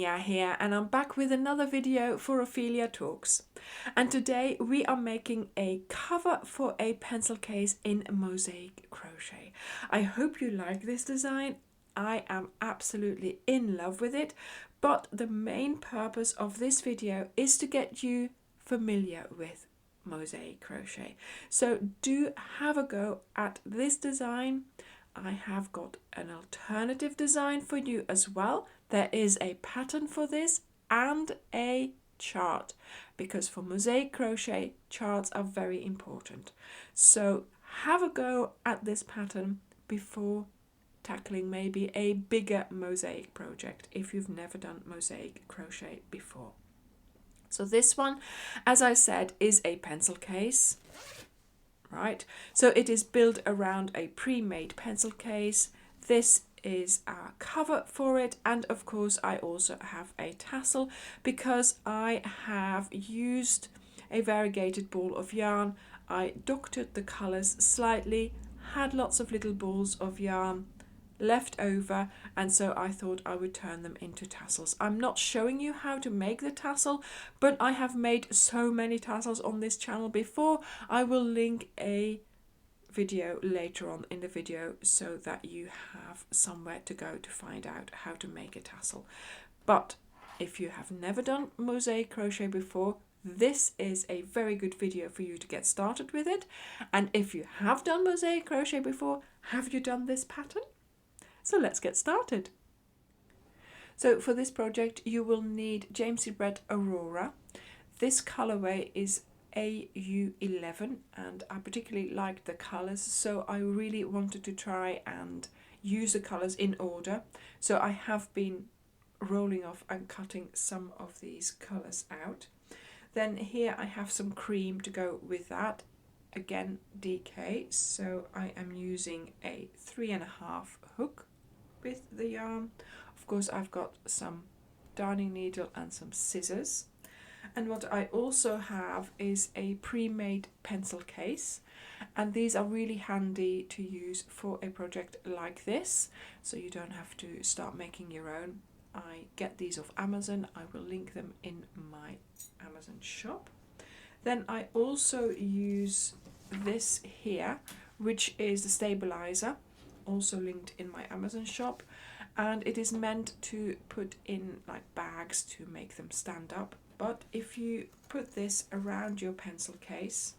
Sonia here, and I'm back with another video for Ophelia Talks. And today we are making a cover for a pencil case in Mosaic Crochet. I hope you like this design. I am absolutely in love with it, but the main purpose of this video is to get you familiar with Mosaic Crochet. So do have a go at this design. I have got an alternative design for you as well. There is a pattern for this and a chart, because for Mosaic Crochet charts are very important. So have a go at this pattern before tackling maybe a bigger mosaic project if you've never done Mosaic Crochet before. So this one, as I said, is a pencil case. Right, so it is built around a pre-made pencil case. This is our cover for it, and of course I also have a tassel because I have used a variegated ball of yarn. I doctored the colors slightly, had lots of little balls of yarn left over, and so I thought I would turn them into tassels. I'm not showing you how to make the tassel, but I have made so many tassels on this channel before. I will link a video later on in the video so that you have somewhere to go to find out how to make a tassel. But if you have never done Mosaic Crochet before, this is a very good video for you to get started with it. And if you have done Mosaic Crochet before, have you done this pattern? So let's get started. So for this project you will need Jamesy Red Aurora. This colorway is AU11 and I particularly liked the colors, so I really wanted to try and use the colors in order. So I have been rolling off and cutting some of these colors out. Then here I have some cream to go with that. Again, DK, so I am using a 3.5 hook with the yarn. Of course I've got some darning needle and some scissors, and what I also have is a pre-made pencil case, and these are really handy to use for a project like this, so you don't have to start making your own. I get these off Amazon. I will link them in my Amazon shop. Then I also use this here, which is the stabilizer, also linked in my Amazon shop, and it is meant to put in like bags to make them stand up. But if you put this around your pencil case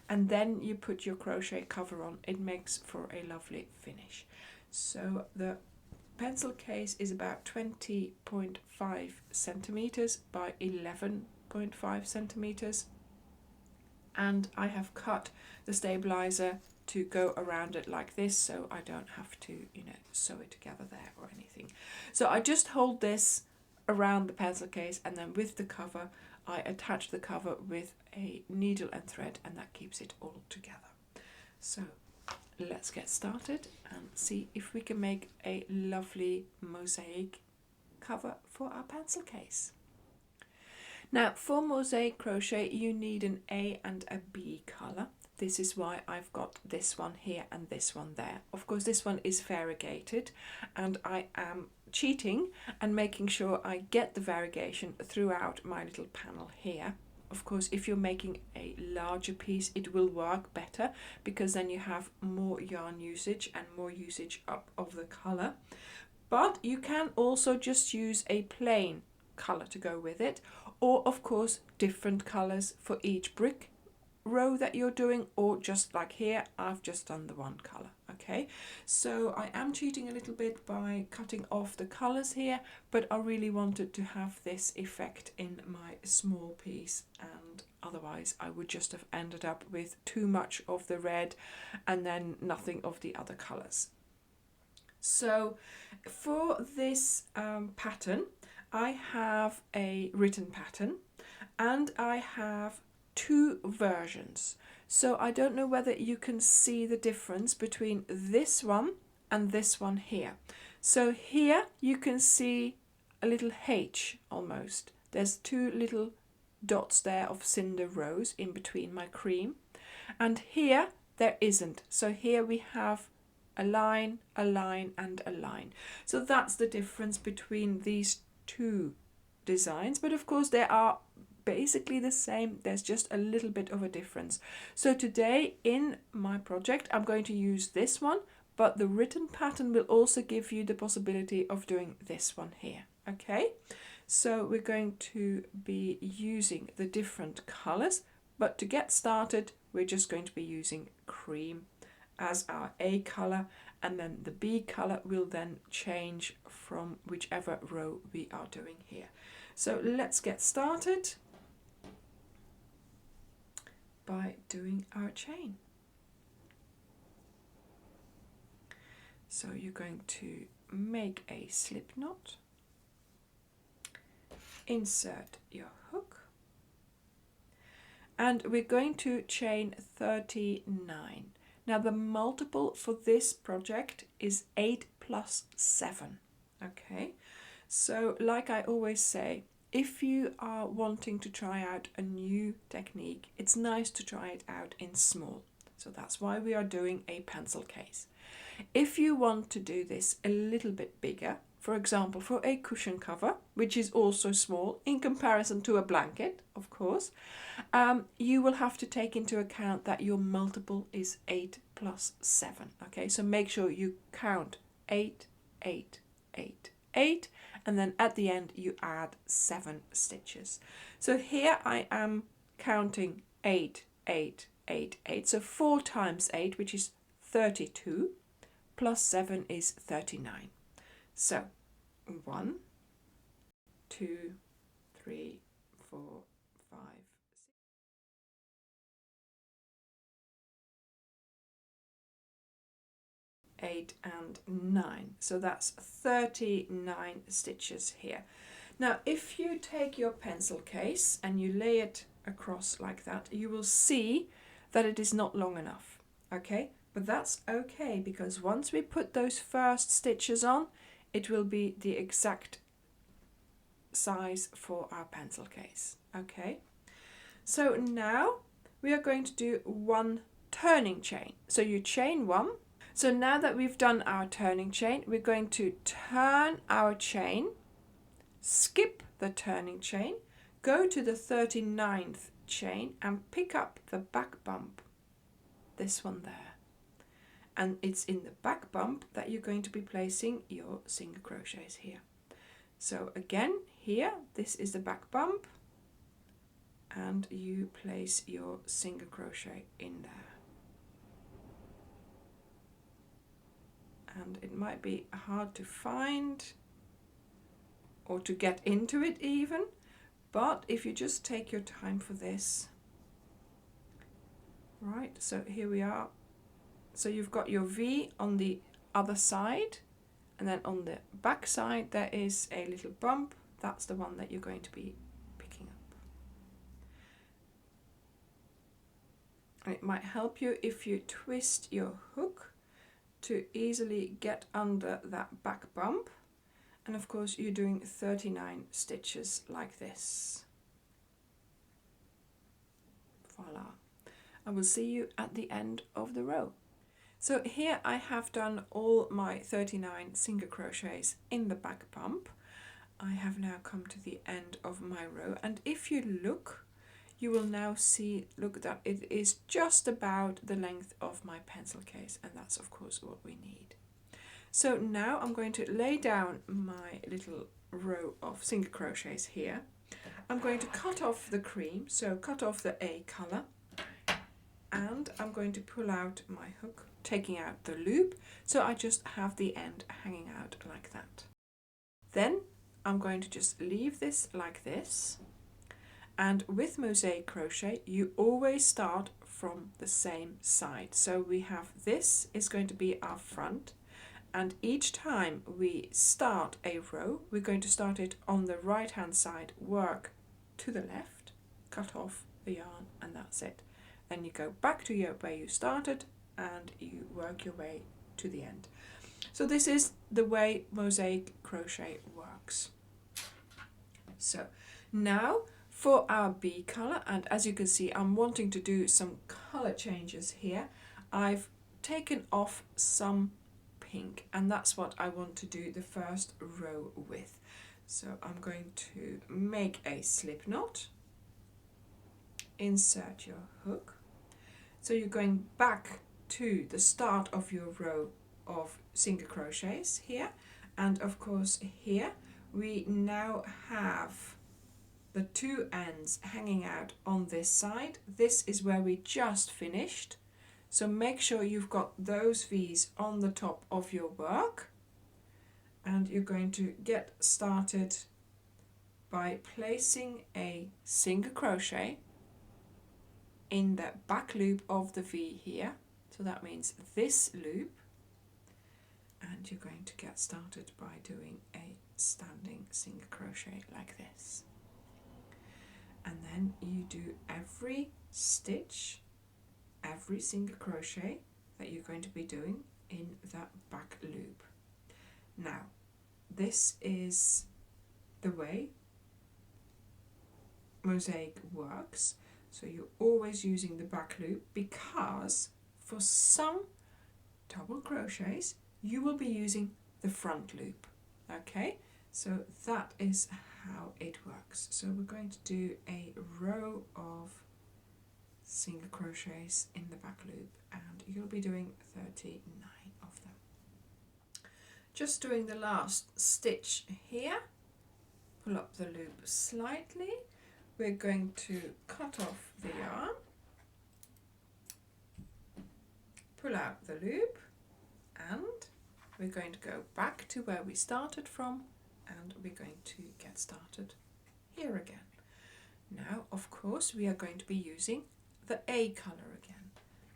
and then you put your crochet cover on, it makes for a lovely finish. So the pencil case is about 20.5 centimeters by 11.5 centimeters, and I have cut the stabilizer to go around it like this, so I don't have to, sew it together there or anything. So I just hold this around the pencil case, and then with the cover I attach the cover with a needle and thread, and that keeps it all together. So let's get started and see if we can make a lovely mosaic cover for our pencil case. Now for Mosaic Crochet you need an A and a B color. This is why I've got this one here and this one there. Of course this one is variegated, and I am cheating and making sure I get the variegation throughout my little panel here. Of course if you're making a larger piece it will work better, because then you have more yarn usage and more usage up of the color. But you can also just use a plain color to go with it, or of course different colors for each brick row that you're doing, or just like here I've just done the one color. Okay, so I am cheating a little bit by cutting off the colors here, but I really wanted to have this effect in my small piece, and otherwise I would just have ended up with too much of the red and then nothing of the other colors. So for this pattern I have a written pattern and I have two versions. So I don't know whether you can see the difference between this one and this one here. So here you can see a little H almost. There's two little dots there of cinder rows in between my cream, and here there isn't. So here we have a line, a line and a line. So that's the difference between these two designs, but of course they are basically the same. There's just a little bit of a difference. So today in my project I'm going to use this one, but the written pattern will also give you the possibility of doing this one here. Okay, so we're going to be using the different colors, but to get started we're just going to be using cream as our A color, and then the B color will then change from whichever row we are doing here. So let's get started by doing our chain. So you're going to make a slip knot, insert your hook, and we're going to chain 39. Now the multiple for this project is 8 plus 7. Okay, so like I always say, if you are wanting to try out a new technique, it's nice to try it out in small. So that's why we are doing a pencil case. If you want to do this a little bit bigger, for example for a cushion cover, which is also small in comparison to a blanket, of course, you will have to take into account that your multiple is 8 plus 7. Okay, so make sure you count 8, 8, 8, 8, and then at the end you add 7 stitches. So here I am counting 8, 8, 8, 8. So 4 times 8, which is 32, plus 7 is 39. So 1, 2, 3, 4, 5, 6. 8 and 9. So that's 39 stitches here. Now if you take your pencil case and you lay it across like that, you will see that it is not long enough. Okay, but that's okay, because once we put those first stitches on, it will be the exact size for our pencil case. Okay, so now we are going to do one turning chain. So you chain 1. So now that we've done our turning chain, we're going to turn our chain, skip the turning chain, go to the 39th chain and pick up the back bump, this one there. And it's in the back bump that you're going to be placing your single crochets here. So again, here, this is the back bump, and you place your single crochet in there. And it might be hard to find or to get into it even, but if you just take your time for this. Right, so here we are. So you've got your V on the other side, and then on the back side there is a little bump. That's the one that you're going to be picking up. And it might help you if you twist your hook to easily get under that back bump. And of course you're doing 39 stitches like this. Voila. I will see you at the end of the row. So here I have done all my 39 single crochets in the back bump. I have now come to the end of my row, and if you look, you will now see, look, that it is just about the length of my pencil case, and that's of course what we need. So now I'm going to lay down my little row of single crochets here. I'm going to cut off the cream, so cut off the A colour, and I'm going to pull out my hook, taking out the loop, so I just have the end hanging out like that. Then I'm going to just leave this like this, and with Mosaic Crochet you always start from the same side. So we have, this is going to be our front, and each time we start a row we're going to start it on the right hand side, work to the left, cut off the yarn, and that's it. Then you go back to where you started and you work your way to the end. So this is the way Mosaic Crochet works. So now for our B color, and as you can see I'm wanting to do some color changes here. I've taken off some pink, and that's what I want to do the first row with. So I'm going to make a slip knot, insert your hook. So you're going back to the start of your row of single crochets here, and of course here we now have the two ends hanging out on this side. This is where we just finished, so make sure you've got those V's on the top of your work, and you're going to get started by placing a single crochet in the back loop of the V here, so that means this loop, and you're going to get started by doing a standing single crochet like this. And then you do every stitch, every single crochet that you're going to be doing in that back loop. Now, this is the way Mosaic works. So you're always using the back loop, because for some double crochets you will be using the front loop. Okay, so that is how it works. So we're going to do a row of single crochets in the back loop, and you'll be doing 39 of them. Just doing the last stitch here, pull up the loop slightly. We're going to cut off the yarn, pull out the loop, and we're going to go back to where we started from, and we're going to get started here again. Now, of course, we are going to be using the A color again.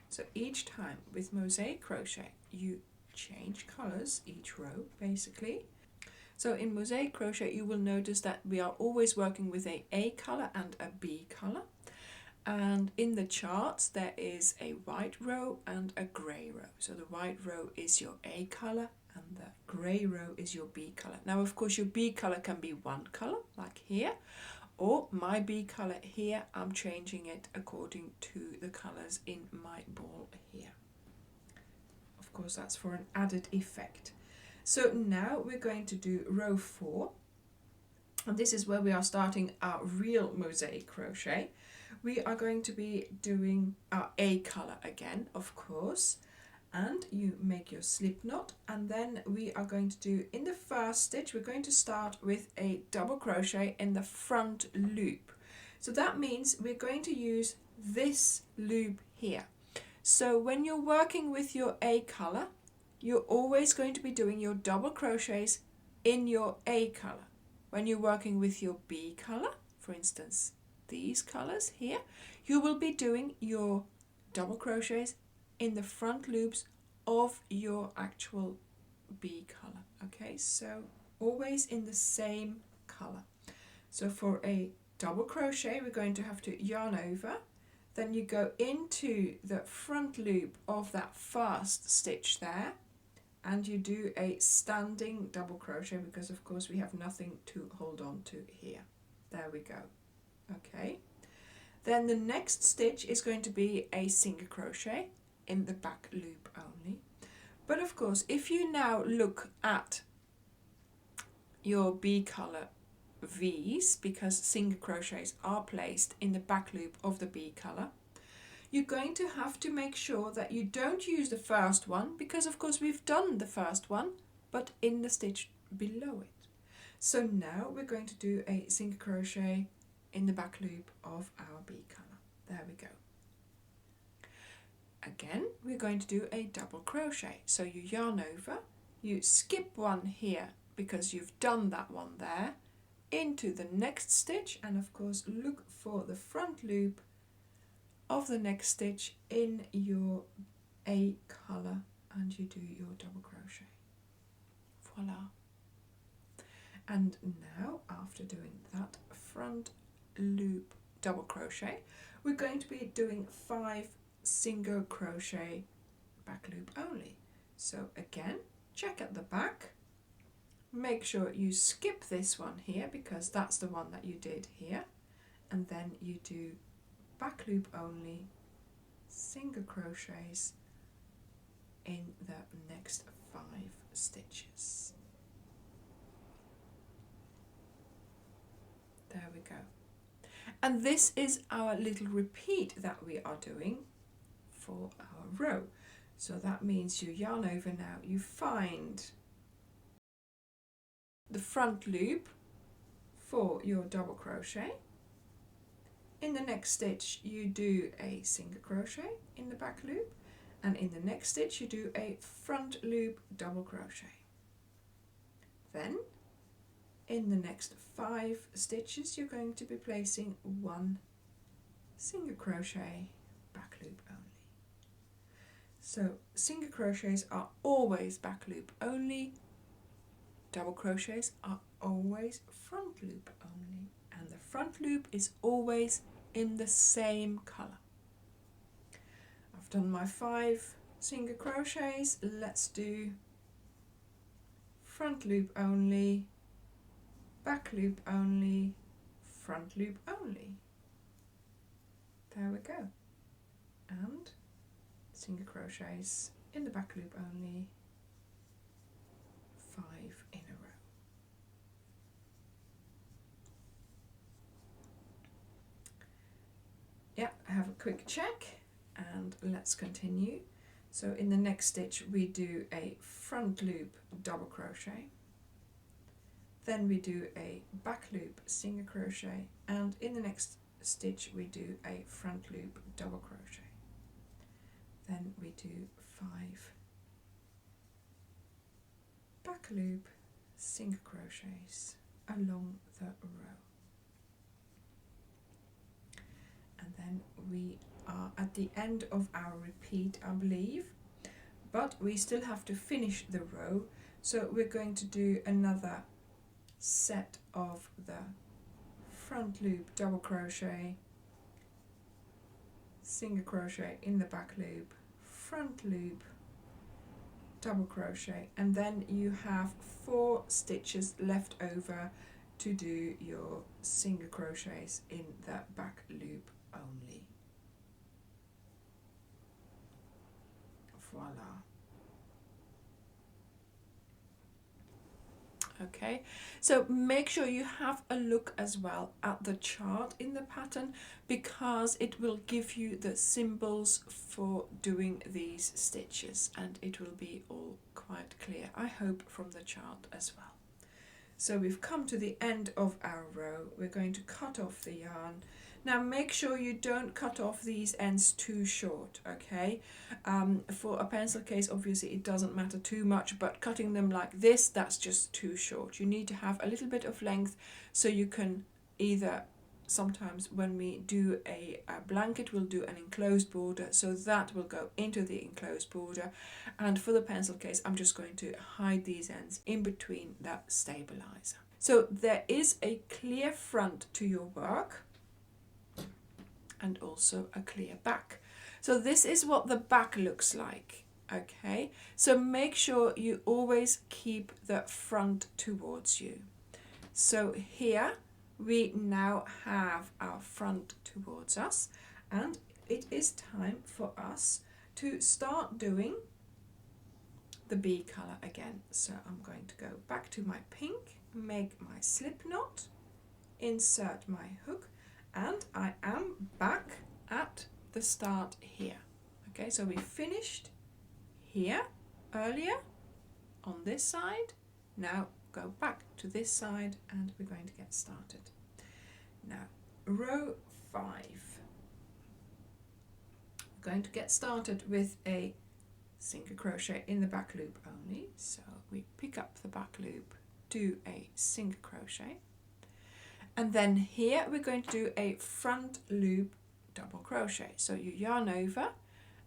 So each time with Mosaic Crochet, you change colors each row, basically. So in Mosaic Crochet, you will notice that we are always working with A color and a B color. And in the charts, there is a white row and a grey row. So the white row is your A color and the grey row is your B color. Now, of course, your B color can be one color, like here, or my B color here, I'm changing it according to the colors in my ball here. Of course, that's for an added effect. So now we're going to do row 4, and this is where we are starting our real Mosaic Crochet. We are going to be doing our A color again, of course, and you make your slip knot, and then we are going to do, in the first stitch, we're going to start with a double crochet in the front loop. So that means we're going to use this loop here. So when you're working with your A color, you're always going to be doing your double crochets in your A color. When you're working with your B color, for instance, these colors here, you will be doing your double crochets in the front loops of your actual B color. Okay, so always in the same color. So for a double crochet, we're going to have to yarn over, then you go into the front loop of that first stitch there, and you do a standing double crochet, because of course we have nothing to hold on to here. There we go. Okay, then the next stitch is going to be a single crochet in the back loop only. But of course, if you now look at your B color V's, because single crochets are placed in the back loop of the B color, you're going to have to make sure that you don't use the first one, because of course we've done the first one, but in the stitch below it. So now we're going to do a single crochet in the back loop of our B color. There we go. Again, we're going to do a double crochet. So you yarn over, you skip one here because you've done that one there, into the next stitch, and of course look for the front loop of the next stitch in your A color, and you do your double crochet. Voila. And now, after doing that front loop double crochet, we're going to be doing 5 single crochet back loop only. So again, check at the back, make sure you skip this one here because that's the one that you did here, and then you do back loop only single crochets in the next 5 stitches. go. And this is our little repeat that we are doing for our row. So that means you yarn over now, you find the front loop for your double crochet. In the next stitch you do a single crochet in the back loop, and in the next stitch you do a front loop double crochet. Then in the next 5 stitches you're going to be placing 1 single crochet, back loop only. So single crochets are always back loop only, double crochets are always front loop only, and the front loop is always in the same color. I've done my 5 single crochets. Let's do front loop only, back loop only, front loop only. There we go. And single crochets in the back loop only, 5 in a row. Yeah, have a quick check and let's continue. So in the next stitch we do a front loop double crochet, then we do a back loop single crochet, and in the next stitch we do a front loop double crochet, then we do 5 back loop single crochets along the row, and then we are at the end of our repeat, I believe, but we still have to finish the row, so we're going to do another set of the front loop double crochet, single crochet in the back loop, front loop double crochet, and then you have 4 stitches left over to do your single crochets in the back loop only. Voila. Okay, so make sure you have a look as well at the chart in the pattern, because it will give you the symbols for doing these stitches and it will be all quite clear, I hope, from the chart as well. So we've come to the end of our row. We're going to cut off the yarn. Now make sure you don't cut off these ends too short, okay? For a pencil case obviously it doesn't matter too much, but cutting them like this, that's just too short. You need to have a little bit of length, so you can either, sometimes when we do a blanket we'll do an enclosed border, so that will go into the enclosed border, and for the pencil case I'm just going to hide these ends in between the stabilizer. So there is a clear front to your work and also a clear back. So this is what the back looks like, okay? So make sure you always keep the front towards you. So here we now have our front towards us, and it is time for us to start doing the bee color again. So I'm going to go back to my pink, make my slip knot, insert my hook, and I am back at the start here. Okay, so we finished here earlier on this side. Now go back to this side and we're going to get started. Now row 5. We're going to get started with a single crochet in the back loop only. So we pick up the back loop, do a single crochet, and then here we're going to do a front loop double crochet. So you yarn over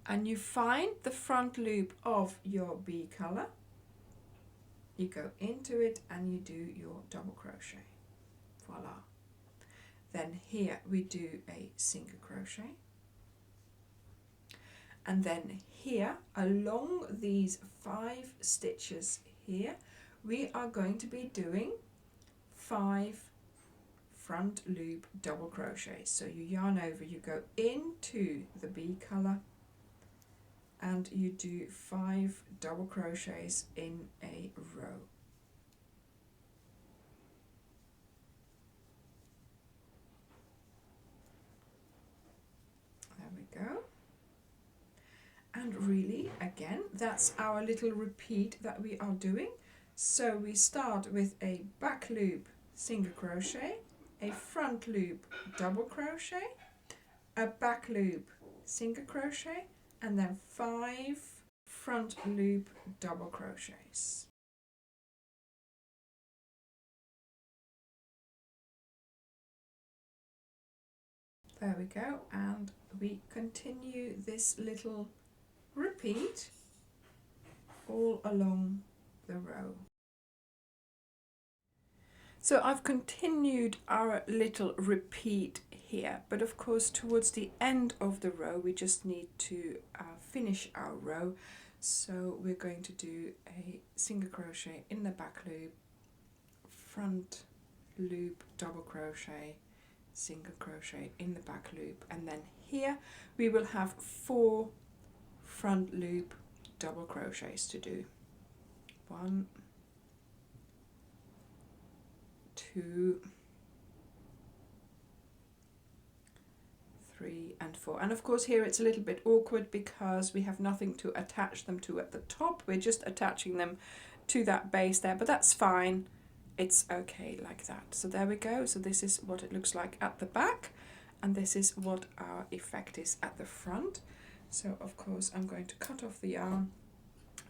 and you find the front loop of your bee color, you go into it and you do your double crochet. Voila. Then here we do a single crochet, and then here along these 5 stitches here we are going to be doing 5 front loop double crochets. So you yarn over, you go into the bee color and you do 5 double crochets in a row. again. That's our little repeat that we are doing. So we start with a back loop single crochet, a front loop double crochet, a back loop single crochet, and then 5 front loop double crochets. There we go, and we continue this little repeat all along the row. So I've continued our little repeat here, but of course towards the end of the row we just need to finish our row. So we're going to do a single crochet in the back loop, front loop double crochet, single crochet in the back loop, and then here we will have 4 front loop double crochets to do. 1, 2, 3 and 4. And of course here it's a little bit awkward because we have nothing to attach them to at the top. We're just attaching them to that base there, but that's fine. It's okay like that. So there we go. So this is what it looks like at the back, and this is what our effect is at the front. So of course I'm going to cut off the yarn.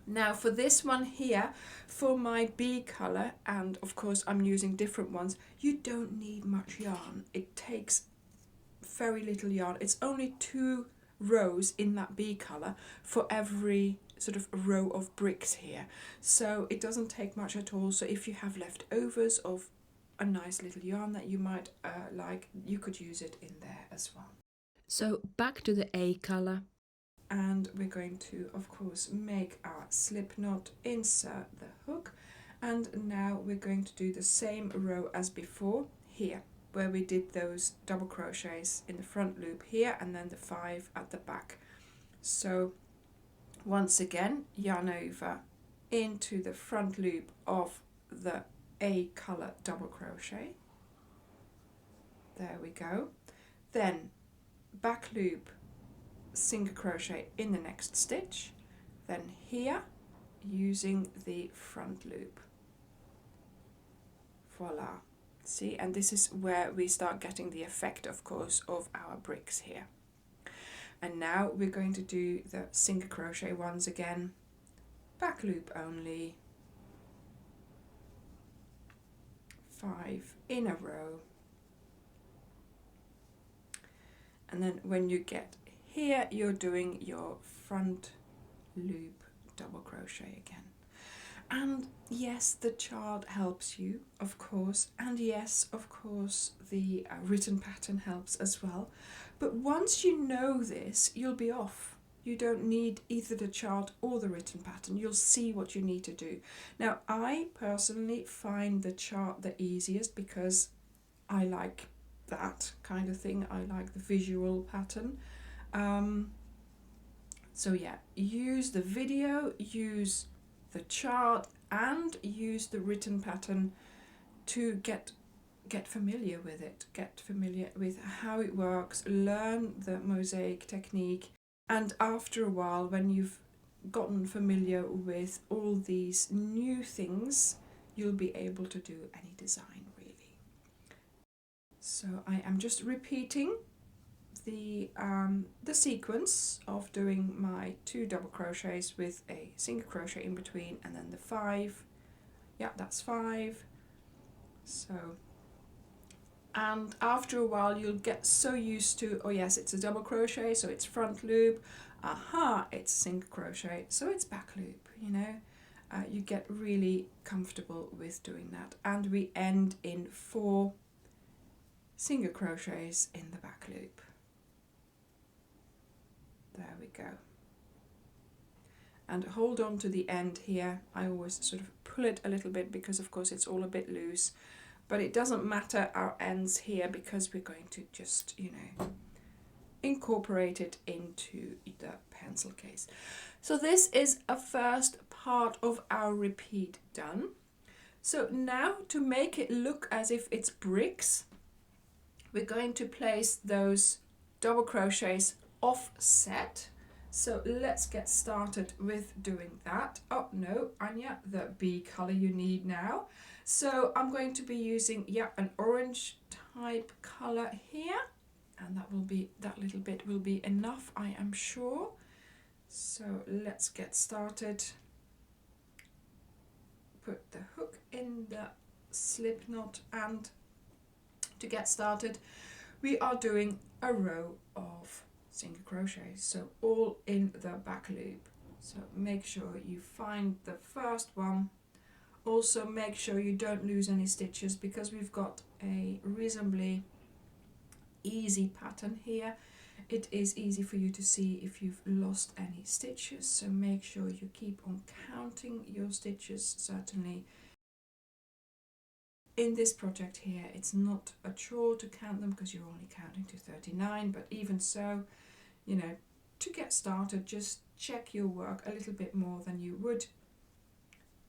Now for this one here, for my bee colour, and of course I'm using different ones, you don't need much yarn. It takes very little yarn. It's only 2 rows in that bee colour for every sort of row of bricks here, so it doesn't take much at all. So if you have leftovers of a nice little yarn that you might like, you could use it in there as well. So back to the A colour, and we're going to of course make our slip knot, insert the hook, and now we're going to do the same row as before here, where we did those double crochets in the front loop here and then the 5 at the back. So once again, yarn over into the front loop of the A colour double crochet. There we go. Then back loop single crochet in the next stitch. Then here using the front loop. Voila. See, and this is where we start getting the effect, of course, of our bricks here. And now we're going to do the single crochet once again, back loop only, 5 in a row, and then when you get here you're doing your front loop double crochet again. And yes, the chart helps you, of course, and yes, of course, the written pattern helps as well. But once you know this, you'll be off. You don't need either the chart or the written pattern. You'll see what you need to do. Now, I personally find the chart the easiest because I like that kind of thing. I like the visual pattern. So yeah, use the video, use the chart, and use the written pattern to get familiar with it, get familiar with how it works, learn the mosaic technique, and after a while, when you've gotten familiar with all these new things, you'll be able to do any design really. So I am just repeating the sequence of doing my 2 double crochets with a single crochet in between, and then the 5. Yeah, that's 5. So, and after a while you'll get so used to, oh yes, it's a double crochet, so it's front loop, aha, it's single crochet, so it's back loop, you know. You get really comfortable with doing that, and we end in 4 single crochets in the back loop. There we go. And hold on to the end here. I always sort of pull it a little bit because of course it's all a bit loose, but it doesn't matter our ends here because we're going to just, you know, incorporate it into the pencil case. So this is a first part of our repeat done. So now to make it look as if it's bricks, we're going to place those double crochets offset, So let's get started with doing that. Oh no, Anya, the bee color you need now. So I'm going to be using, yeah, an orange type color here, and that little bit will be enough, I am sure. So let's get started. Put the hook in the slip knot, and to get started we are doing a row of single crochets, so all in the back loop. So make sure you find the first one. Also make sure you don't lose any stitches, because we've got a reasonably easy pattern here. It is easy for you to see if you've lost any stitches, so make sure you keep on counting your stitches. Certainly in this project here it's not a chore to count them, because you're only counting to 39, but even so, you know, to get started, just check your work a little bit more than you would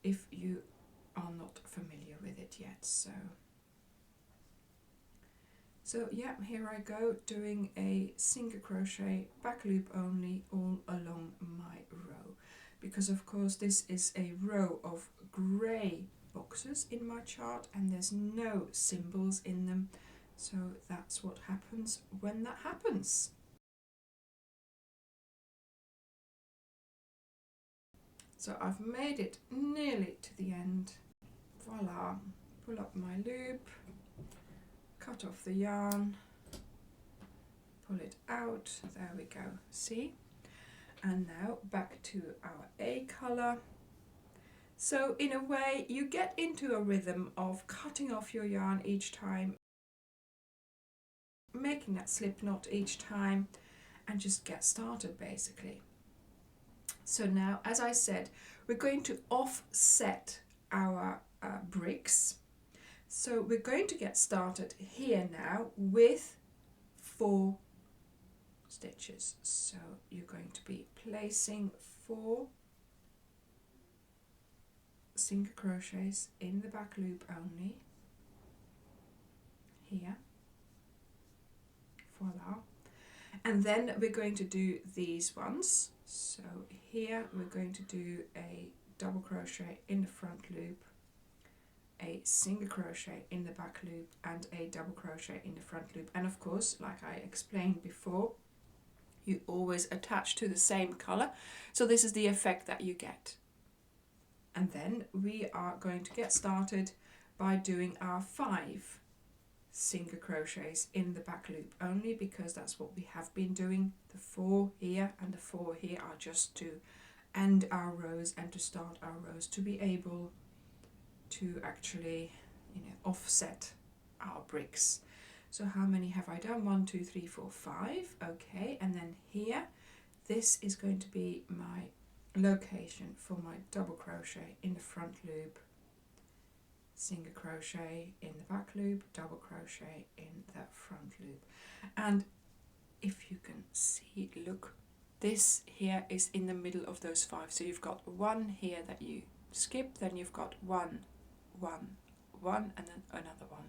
if you are not familiar with it yet. So yeah, here I go, doing a single crochet back loop only all along my row, because of course this is a row of grey boxes in my chart and there's no symbols in them, so that's what happens when that happens. So I've made it nearly to the end. Voila, pull up my loop, cut off the yarn, pull it out, there we go, see? And now back to our A colour. So in a way you get into a rhythm of cutting off your yarn each time, making that slip knot each time, and just get started basically. So now, as I said, we're going to offset our bricks. So we're going to get started here now with 4 stitches. So you're going to be placing 4 single crochets in the back loop only, here, voila. And then we're going to do these ones. So here we're going to do a double crochet in the front loop, a single crochet in the back loop, and a double crochet in the front loop. And of course, like I explained before, you always attach to the same color, so this is the effect that you get. And then we are going to get started by doing our 5 single crochets in the back loop only, because that's what we have been doing. The 4 here and the 4 here are just to end our rows and to start our rows, to be able to actually, you know, offset our bricks. So how many have I done? 1, 2, 3, 4, 5. Okay, and then here, this is going to be my location for my double crochet in the front loop, single crochet in the back loop, double crochet in the front loop. And if you can see, look, this here is in the middle of those 5. So you've got 1 here that you skip, then you've got 1, 1, 1, and then another 1.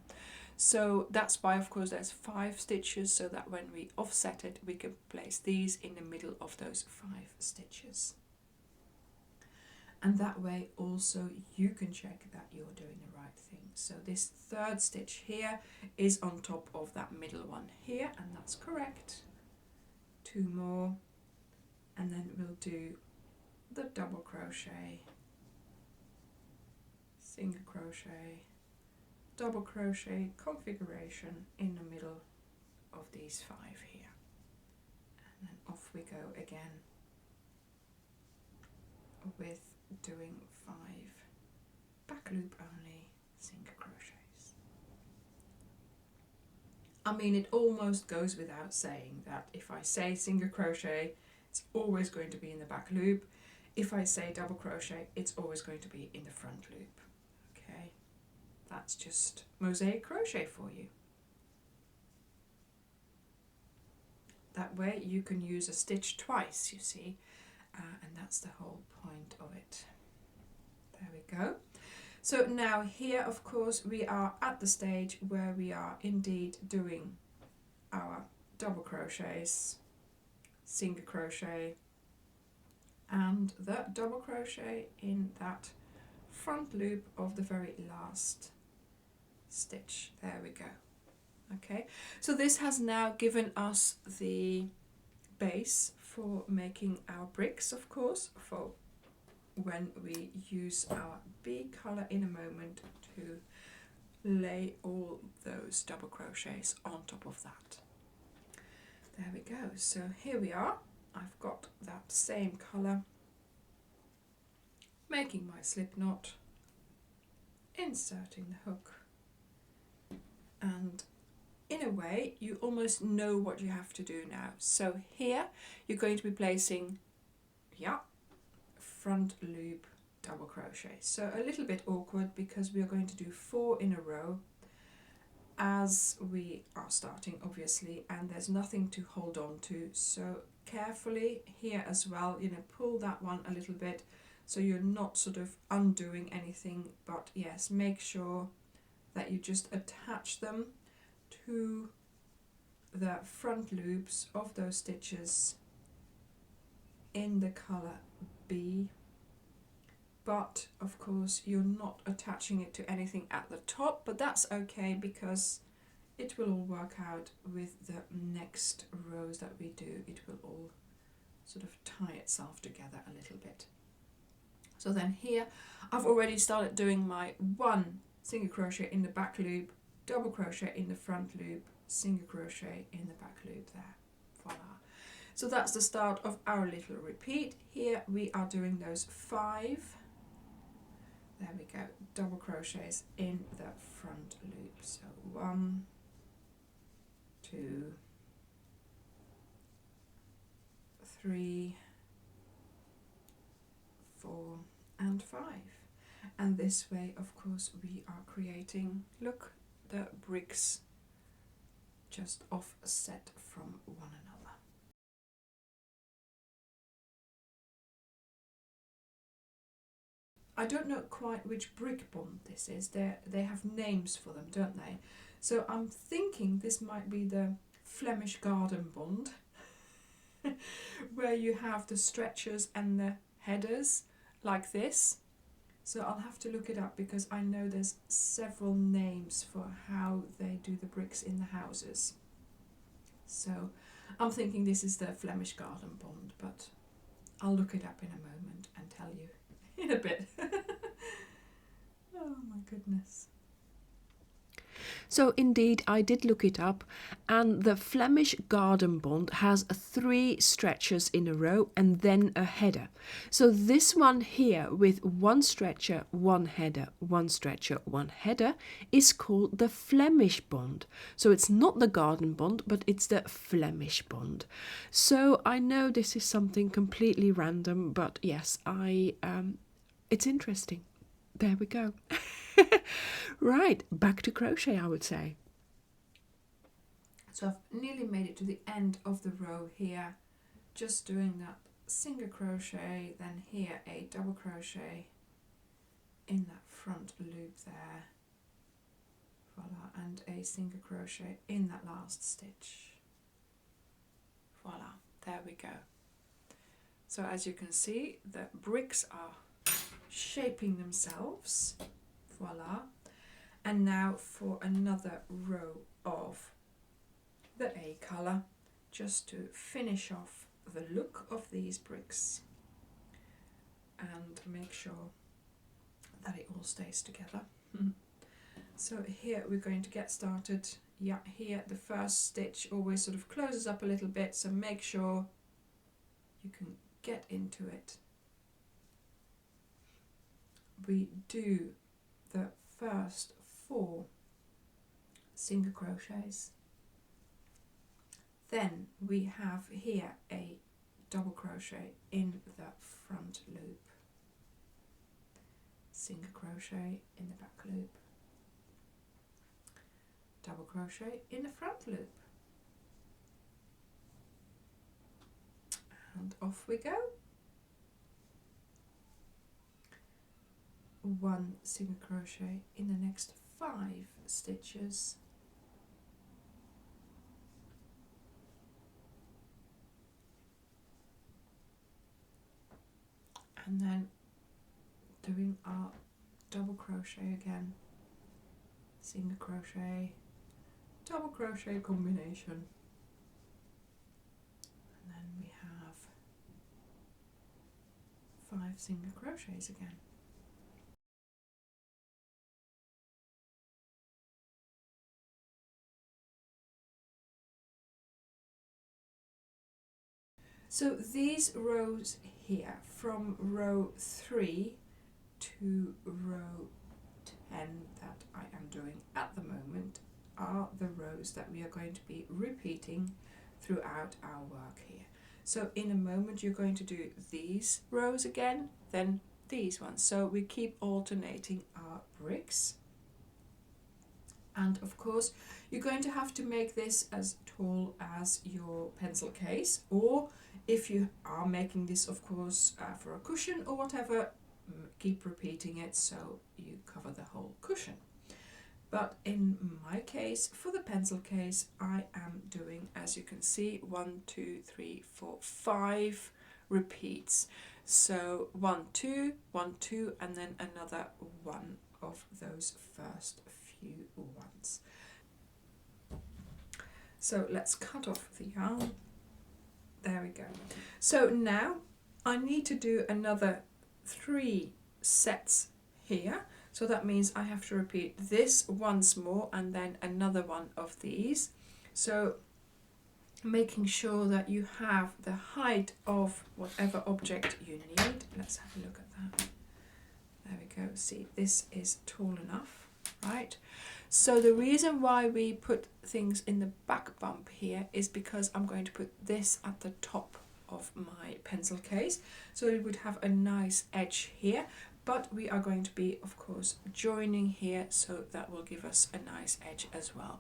So that's why, of course, there's 5 stitches, so that when we offset it, we can place these in the middle of those 5 stitches. And that way also you can check that you're doing the right thing. So this 3rd stitch here is on top of that middle one here, and that's correct. 2 more, and then we'll do the double crochet, single crochet, double crochet configuration in the middle of these 5 here. And then off we go again with doing 5 back loop only single crochets. I mean, it almost goes without saying that if I say single crochet, it's always going to be in the back loop. If I say double crochet, it's always going to be in the front loop. Okay, that's just Mosaic Crochet for you. That way you can use a stitch twice, you see, and that's the whole point of it. There we go. So now here, of course, we are at the stage where we are indeed doing our double crochets, single crochet, and the double crochet in that front loop of the very last stitch. There we go. Okay, so this has now given us the base for making our bricks, of course, for when we use our bee color in a moment to lay all those double crochets on top of that. There we go. So here we are. I've got that same color, making my slip knot, inserting the hook, and in a way you almost know what you have to do now. So here you're going to be placing, yeah, front loop double crochet. So a little bit awkward because we are going to do 4 in a row as we are starting, obviously, and there's nothing to hold on to. So carefully here as well, you know, pull that one a little bit so you're not sort of undoing anything, but yes, make sure that you just attach them to the front loops of those stitches in the color B. But of course you're not attaching it to anything at the top, but that's okay because it will all work out with the next rows that we do. It will all sort of tie itself together a little bit. So then here I've already started doing my 1 single crochet in the back loop, double crochet in the front loop, single crochet in the back loop there. Voila. So that's the start of our little repeat. Here we are doing those 5. There we go, double crochets in the front loop. So 1, 2, 3, 4, and 5. And this way, of course, we are creating, look, the bricks just offset from one another. I don't know quite which brick bond this is. They have names for them, don't they? So I'm thinking this might be the Flemish garden bond, where you have the stretchers and the headers like this. So I'll have to look it up because I know there's several names for how they do the bricks in the houses. So I'm thinking this is the Flemish garden bond, but I'll look it up in a moment and tell you in a bit. Oh my goodness. So indeed, I did look it up, and the Flemish garden bond has 3 stretchers in a row and then a header. So this one here with 1 stretcher, 1 header, 1 stretcher, 1 header is called the Flemish bond. So it's not the garden bond, but it's the Flemish bond. So I know this is something completely random, but yes, it's interesting. There we go. Right, back to crochet, I would say. So I've nearly made it to the end of the row here, just doing that single crochet, then here a double crochet in that front loop there, voila, and a single crochet in that last stitch, voila, there we go. So as you can see, the bricks are shaping themselves, voila. And now for another row of the A colour, just to finish off the look of these bricks and make sure that it all stays together. So here we're going to get started. Yeah, here the first stitch always sort of closes up a little bit, so make sure you can get into it. We do the first 4 single crochets, then we have here a double crochet in the front loop, single crochet in the back loop, double crochet in the front loop, and off we go. 1 single crochet in the next 5 stitches, and then doing our double crochet again, single crochet, double crochet combination, and then we have 5 single crochets again. So these rows here, from row 3 to row 10 that I am doing at the moment, are the rows that we are going to be repeating throughout our work here. So in a moment you're going to do these rows again, then these ones. So we keep alternating our bricks. And of course you're going to have to make this as tall as your pencil case, or if you are making this, of course, for a cushion or whatever, keep repeating it so you cover the whole cushion. But in my case, for the pencil case, I am doing, as you can see, 1, 2, 3, 4, 5 repeats. So 1, 2, 1, 2, and then another one of those first few ones. So let's cut off the yarn. There we go. So now I need to do another 3 sets here. So that means I have to repeat this once more and then another one of these. So making sure that you have the height of whatever object you need. Let's have a look at that. There we go. See, this is tall enough, right? So the reason why we put things in the back bump here is because I'm going to put this at the top of my pencil case. So it would have a nice edge here, but we are going to be, of course, joining here, so that will give us a nice edge as well.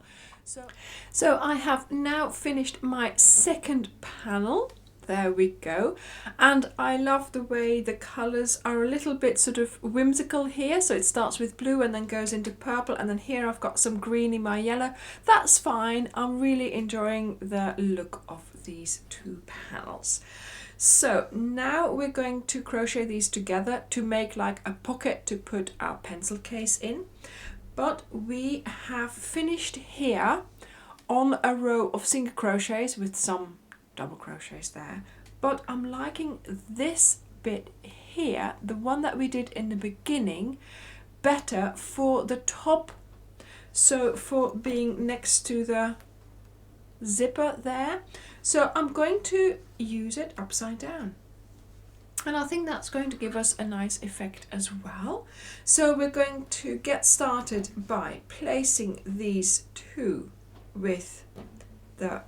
So I have now finished my second panel. There we go. And I love the way the colours are a little bit sort of whimsical here. So it starts with blue and then goes into purple, and then here I've got some green in my yellow. That's fine. I'm really enjoying the look of these 2 panels. So now we're going to crochet these together to make like a pocket to put our pencil case in. But we have finished here on a row of single crochets with some double crochets there, but I'm liking this bit here, the one that we did in the beginning, better for the top, so for being next to the zipper there. So I'm going to use it upside down, and I think that's going to give us a nice effect as well. So we're going to get started by placing these 2 with the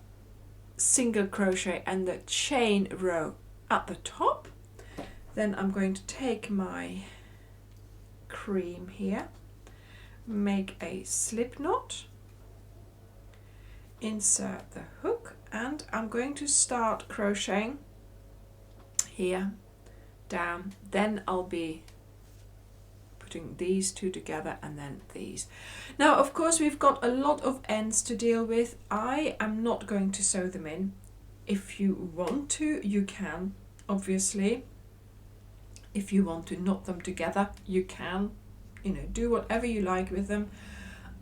single crochet and the chain row at the top. Then I'm going to take my cream here, make a slip knot, insert the hook, and I'm going to start crocheting here down. Then I'll be putting these 2 together and then these. Now of course we've got a lot of ends to deal with. I am not going to sew them in. If you want to, you can, obviously. If you want to knot them together, you can, you know, do whatever you like with them.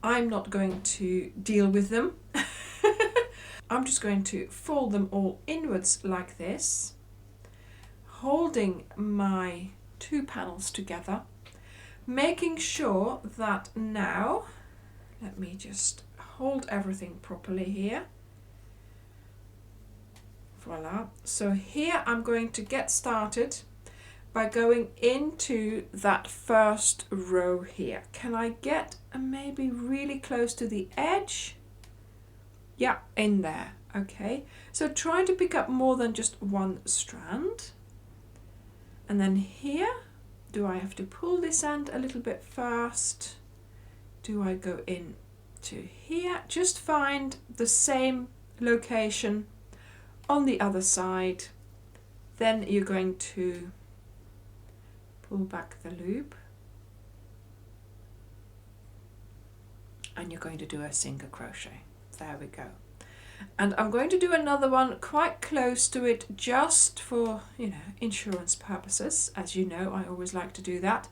I'm not going to deal with them. I'm just going to fold them all inwards like this, holding my 2 panels together, making sure that now, let me just hold everything properly here. Voila. So here I'm going to get started by going into that first row here. Can I get maybe really close to the edge? Yeah, in there. Okay. So try to pick up more than just one strand. And then here, do I have to pull this end a little bit first? Do I go in to here? Just find the same location on the other side. Then you're going to pull back the loop and you're going to do a single crochet. There we go. And I'm going to do another one quite close to it, just for, you know, insurance purposes. As you know, I always like to do that.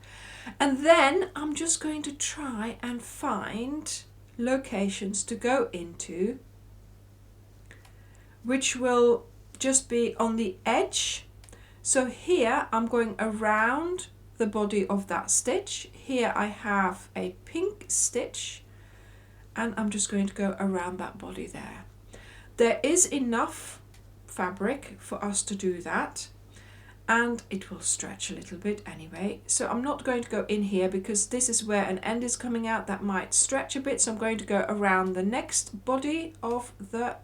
And then I'm just going to try and find locations to go into which will just be on the edge. So here I'm going around the body of that stitch. Here I have a pink stitch, and I'm just going to go around that body there. There is enough fabric for us to do that, and it will stretch a little bit anyway. So I'm not going to go in here because this is where an end is coming out that might stretch a bit. So I'm going to go around the next body of the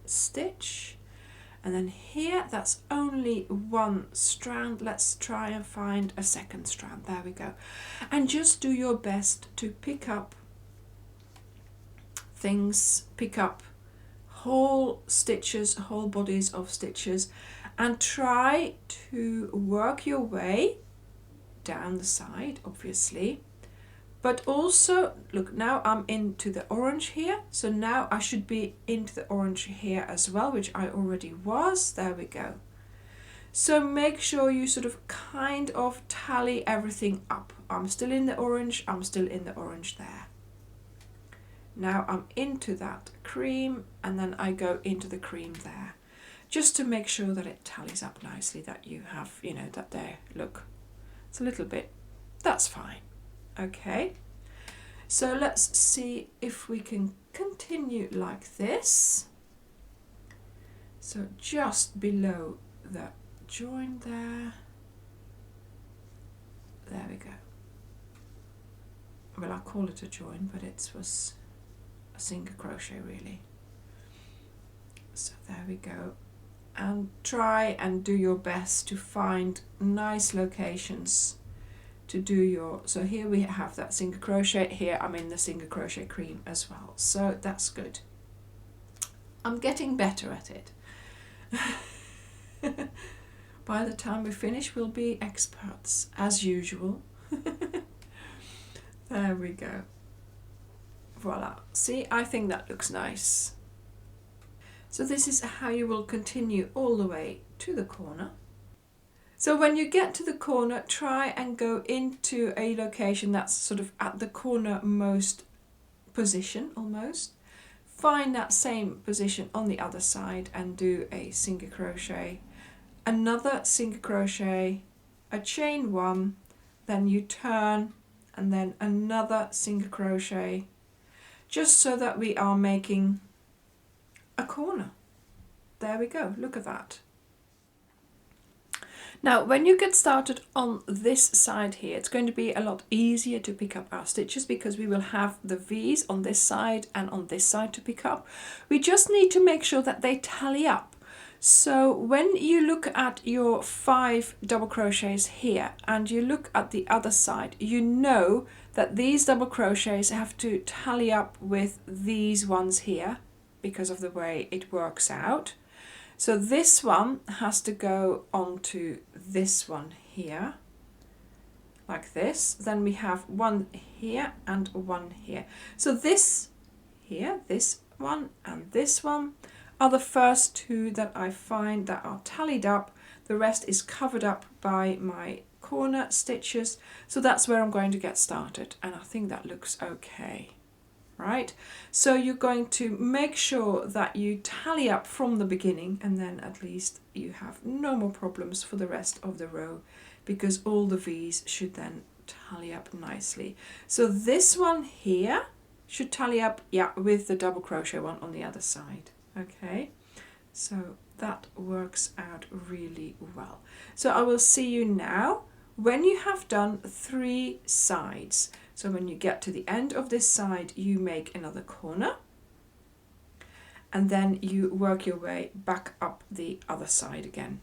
stitch, and then here that's only one strand. Let's try and find a second strand. There we go. And just do your best to pick up things, pick up whole stitches, whole bodies of stitches, and try to work your way down the side, obviously. But also, look, now I'm into the orange here, so now I should be into the orange here as well, which I already was. There we go. So make sure you sort of kind of tally everything up. I'm still in the orange, I'm still in the orange there. Now I'm into that cream, and then I go into the cream there, just to make sure that it tallies up nicely, that you have, you know, that there, look, it's a little bit, that's fine. Okay, so let's see if we can continue like this. So just below the join there, there we go. Well, I call it a join, but it was a single crochet really. So there we go, and try and do your best to find nice locations to do your, so here we have that single crochet, here I'm in the single crochet cream as well, so that's good. I'm getting better at it. By the time we finish we'll be experts as usual. There we go. Voila, see, I think that looks nice. So this is how you will continue all the way to the corner. So when you get to the corner, try and go into a location that's sort of at the cornermost position almost. Find that same position on the other side and do a single crochet, another single crochet, a chain one, then you turn, and then another single crochet, just so that we are making a corner. There we go, look at that. Now when you get started on this side here, it's going to be a lot easier to pick up our stitches because we will have the V's on this side and on this side to pick up. We just need to make sure that they tally up. So when you look at your 5 double crochets here and you look at the other side, you know that these double crochets have to tally up with these ones here because of the way it works out. So this one has to go onto this one here, like this. Then we have one here and one here. So this here, this one and this one are the first two that I find that are tallied up. The rest is covered up by my corner stitches. So that's where I'm going to get started. And I think that looks okay. Right, so you're going to make sure that you tally up from the beginning, and then at least you have no more problems for the rest of the row because all the V's should then tally up nicely. So this one here should tally up, yeah, with the double crochet one on the other side. Okay, so that works out really well. So I will see you now when you have done 3 sides. So when you get to the end of this side, you make another corner, and then you work your way back up the other side again.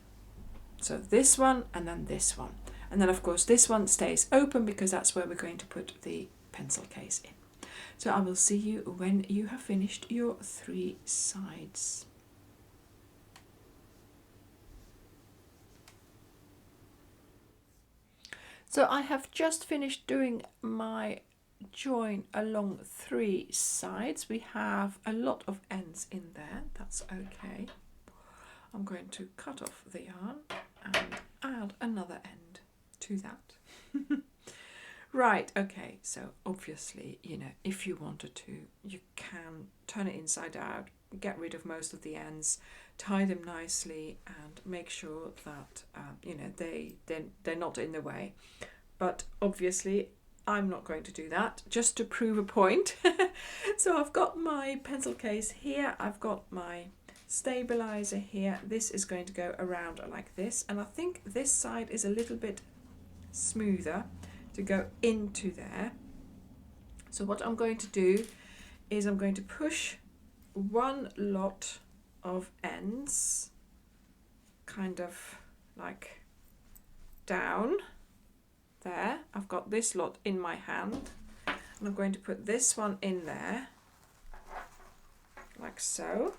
So this one and then this one. And then of course this one stays open because that's where we're going to put the pencil case in. So I will see you when you have finished your 3 sides. So I have just finished doing my join along 3 sides. We have a lot of ends in there, that's okay. I'm going to cut off the yarn and add another end to that. Right, okay, so obviously, you know, if you wanted to, you can turn it inside out, get rid of most of the ends, tie them nicely, and make sure that, you know, they're not in the way. But obviously, I'm not going to do that, just to prove a point. So I've got my pencil case here, I've got my stabilizer here. This is going to go around like this, and I think this side is a little bit smoother to go into there. So what I'm going to do is I'm going to push one lot of ends kind of like down there. I've got this lot in my hand, and I'm going to put this one in there like so.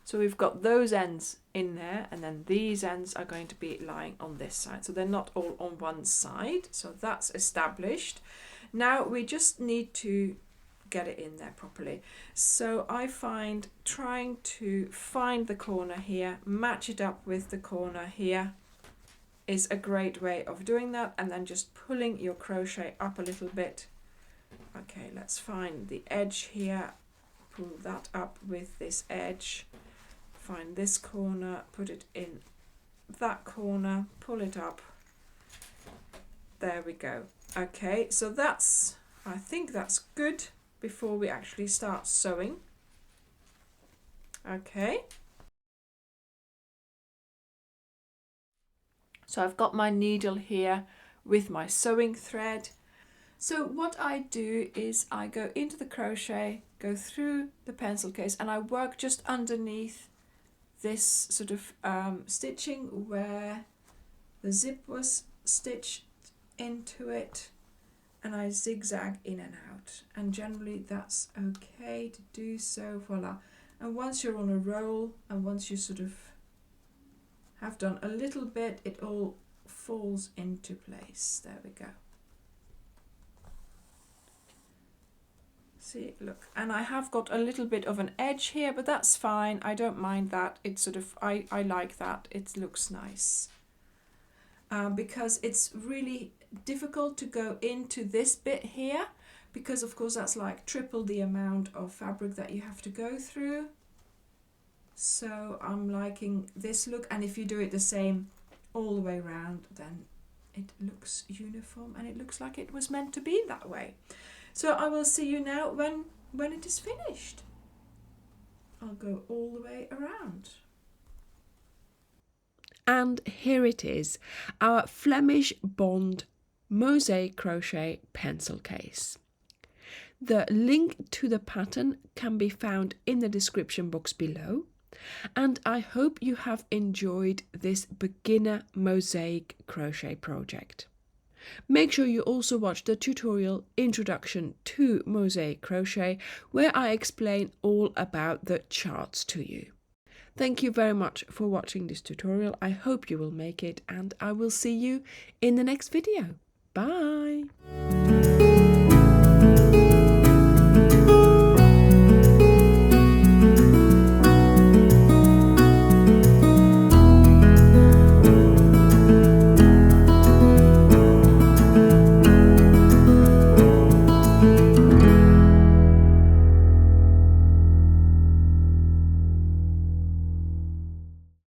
So we've got those ends in there, and then these ends are going to be lying on this side. So they're not all on one side. So that's established. Now we just need to get it in there properly. So I find trying to find the corner here, match it up with the corner here is a great way of doing that, and then just pulling your crochet up a little bit. Okay, let's find the edge here, pull that up with this edge. Find this corner, put it in that corner, pull it up. There we go. Okay, so I think that's good before we actually start sewing. Okay. So I've got my needle here with my sewing thread. So what I do is I go into the crochet, go through the pencil case, and I work just underneath this sort of stitching where the zip was stitched into it, and I zigzag in and out, and generally that's okay to do so. Voila. And once you're on a roll, and once you sort of have done a little bit, it all falls into place. There we go. See, look, and I have got a little bit of an edge here, but that's fine. I don't mind that. It's sort of, I like that. It looks nice. Because it's really difficult to go into this bit here, because of course that's like triple the amount of fabric that you have to go through. So I'm liking this look, and if you do it the same all the way around, then it looks uniform and it looks like it was meant to be that way. So I will see you now when it is finished. I'll go all the way around. And here it is, our Flemish Bond Mosaic Crochet pencil case. The link to the pattern can be found in the description box below, and I hope you have enjoyed this beginner mosaic crochet project. Make sure you also watch the tutorial Introduction to Mosaic Crochet, where I explain all about the charts to you. Thank you very much for watching this tutorial. I hope you will make it, and I will see you in the next video. Bye!